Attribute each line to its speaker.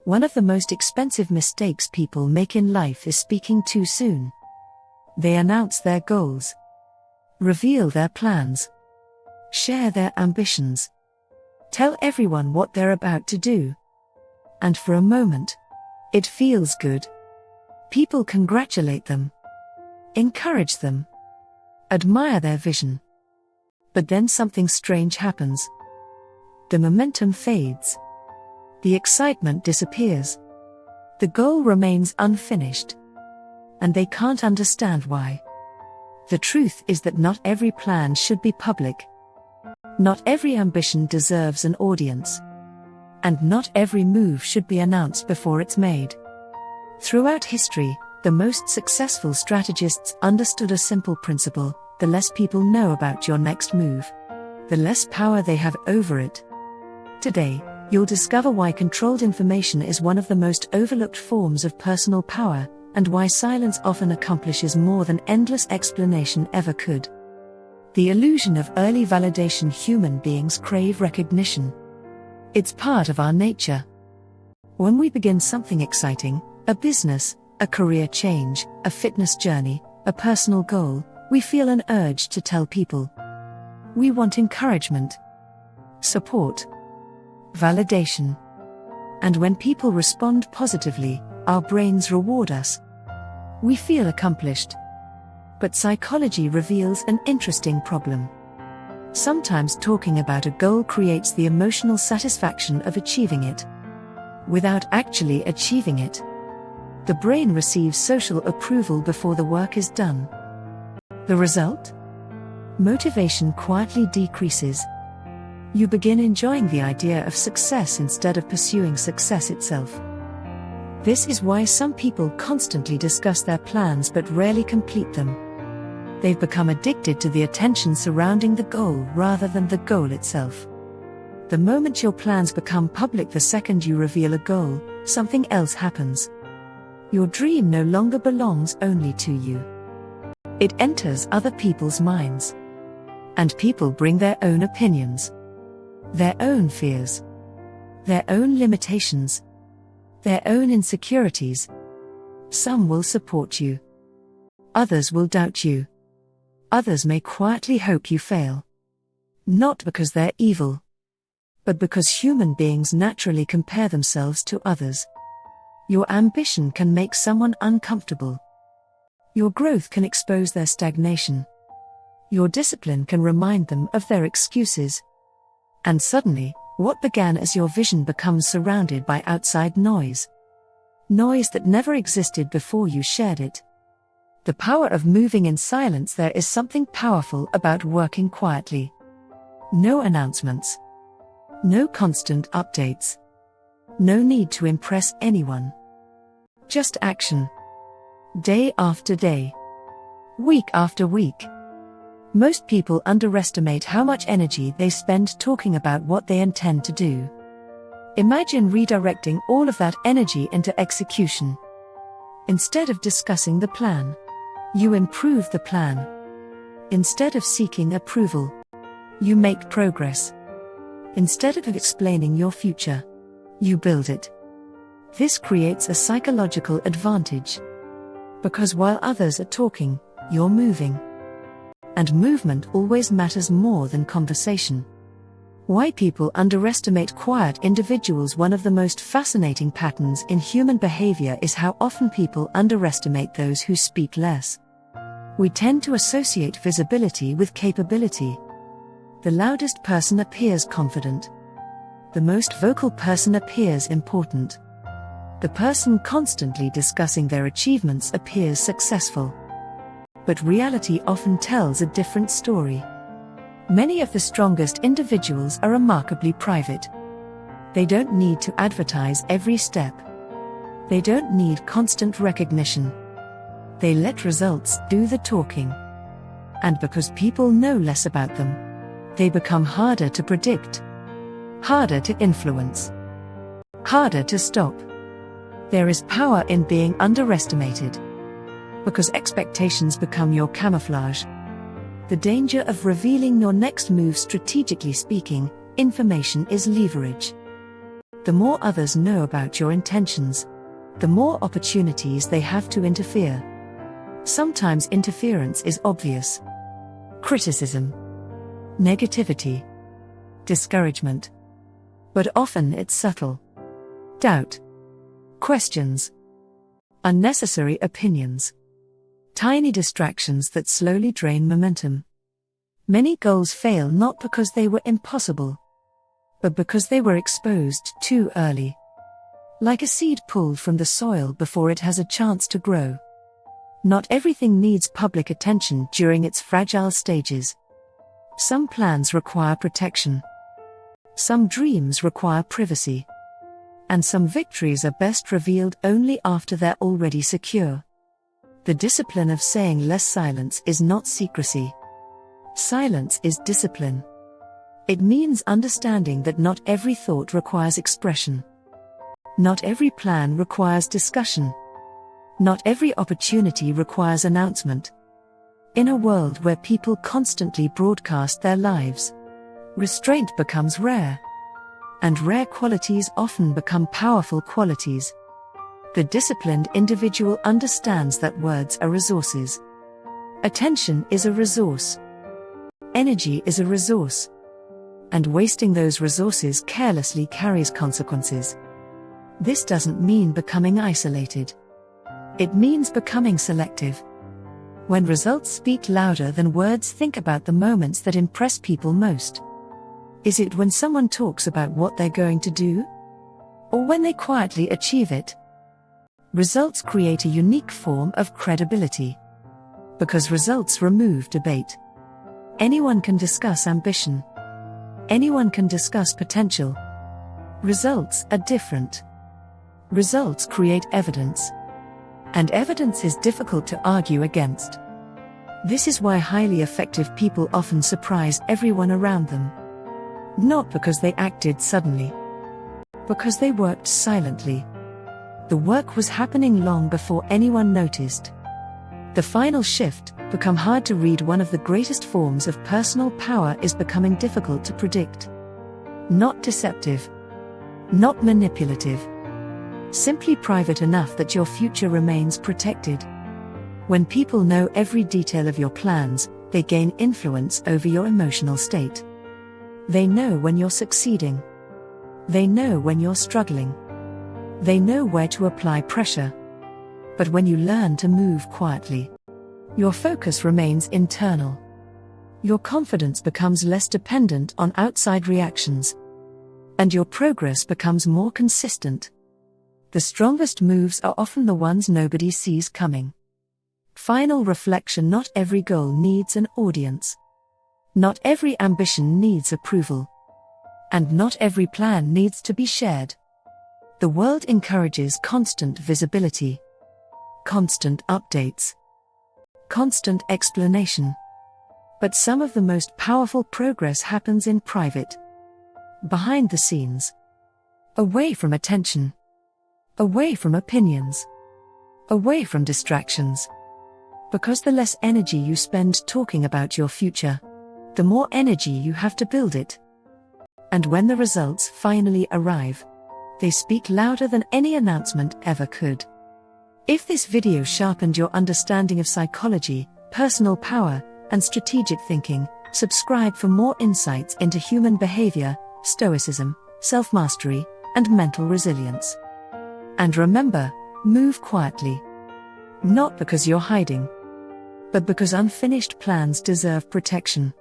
Speaker 1: One of the most expensive mistakes people make in life is speaking too soon. They announce their goals, reveal their plans, share their ambitions, tell everyone what they're about to do. And for a moment, it feels good. People congratulate them, encourage them, admire their vision. But then something strange happens. The momentum fades. The excitement disappears. The goal remains unfinished. And they can't understand why. The truth is that not every plan should be public. Not every ambition deserves an audience. And not every move should be announced before it's made. Throughout history, the most successful strategists understood a simple principle: the less people know about your next move, the less power they have over it. Today, you'll discover why controlled information is one of the most overlooked forms of personal power, and why silence often accomplishes more than endless explanation ever could. The illusion of early validation. Human beings crave recognition. It's part of our nature. When we begin something exciting, a business, a career change, a fitness journey, a personal goal, we feel an urge to tell people. We want encouragement, support, validation. And when people respond positively, our brains reward us. We feel accomplished. But psychology reveals an interesting problem. Sometimes talking about a goal creates the emotional satisfaction of achieving it, without actually achieving it. The brain receives social approval before the work is done. The result? Motivation quietly decreases. You begin enjoying the idea of success instead of pursuing success itself. This is why some people constantly discuss their plans but rarely complete them. They've become addicted to the attention surrounding the goal rather than the goal itself. The moment your plans become public, the second you reveal a goal, something else happens. Your dream no longer belongs only to you. It enters other people's minds. And people bring their own opinions, their own fears, their own limitations, their own insecurities. Some will support you. Others will doubt you. Others may quietly hope you fail. Not because they're evil, but because human beings naturally compare themselves to others. Your ambition can make someone uncomfortable. Your growth can expose their stagnation. Your discipline can remind them of their excuses. And suddenly, what began as your vision becomes surrounded by outside noise. Noise that never existed before you shared it. The power of moving in silence. There is something powerful about working quietly. No announcements. No constant updates. No need to impress anyone. Just action. Day after day. Week after week. Most people underestimate how much energy they spend talking about what they intend to do. Imagine redirecting all of that energy into execution. Instead of discussing the plan, you improve the plan. Instead of seeking approval, you make progress. Instead of explaining your future, you build it. This creates a psychological advantage. Because while others are talking, you're moving. And movement always matters more than conversation. Why people underestimate quiet individuals. One of the most fascinating patterns in human behavior is how often people underestimate those who speak less. We tend to associate visibility with capability. The loudest person appears confident. The most vocal person appears important. The person constantly discussing their achievements appears successful. But reality often tells a different story. Many of the strongest individuals are remarkably private. They don't need to advertise every step. They don't need constant recognition. They let results do the talking. And because people know less about them, they become harder to predict, harder to influence, harder to stop. There is power in being underestimated. Because expectations become your camouflage. The danger of revealing your next move. Strategically speaking, information is leverage. The more others know about your intentions, the more opportunities they have to interfere. Sometimes interference is obvious. Criticism, negativity, discouragement. But often it's subtle. Doubt, questions, unnecessary opinions, tiny distractions that slowly drain momentum. Many goals fail not because they were impossible, but because they were exposed too early. Like a seed pulled from the soil before it has a chance to grow. Not everything needs public attention during its fragile stages. Some plans require protection. Some dreams require privacy. And some victories are best revealed only after they're already secure. The discipline of saying less silence is not secrecy. Silence is discipline. It means understanding that not every thought requires expression. Not every plan requires discussion. Not every opportunity requires announcement. In a world where people constantly broadcast their lives, restraint becomes rare. And rare qualities often become powerful qualities. The disciplined individual understands that words are resources. Attention is a resource. Energy is a resource. And wasting those resources carelessly carries consequences. This doesn't mean becoming isolated. It means becoming selective. When results speak louder than words, think about the moments that impress people most. Is it when someone talks about what they're going to do? Or when they quietly achieve it? Results create a unique form of credibility. Because results remove debate. Anyone can discuss ambition. Anyone can discuss potential. Results are different. Results create evidence. And evidence is difficult to argue against. This is why highly effective people often surprise everyone around them. Not because they acted suddenly. Because they worked silently. The work was happening long before anyone noticed. The final shift, become hard to read. One of the greatest forms of personal power is becoming difficult to predict. Not deceptive. Not manipulative. Simply private enough that your future remains protected. When people know every detail of your plans, they gain influence over your emotional state. They know when you're succeeding. They know when you're struggling. They know where to apply pressure. But when you learn to move quietly, your focus remains internal. Your confidence becomes less dependent on outside reactions. And your progress becomes more consistent. The strongest moves are often the ones nobody sees coming. Final reflection: not every goal needs an audience. Not every ambition needs approval. And not every plan needs to be shared. The world encourages constant visibility. Constant updates. Constant explanation. But some of the most powerful progress happens in private. Behind the scenes. Away from attention. Away from opinions. Away from distractions. Because the less energy you spend talking about your future, the more energy you have to build it. And when the results finally arrive, they speak louder than any announcement ever could. If this video sharpened your understanding of psychology, personal power, and strategic thinking, subscribe for more insights into human behavior, stoicism, self-mastery, and mental resilience. And remember, move quietly. Not because you're hiding, but because unfinished plans deserve protection.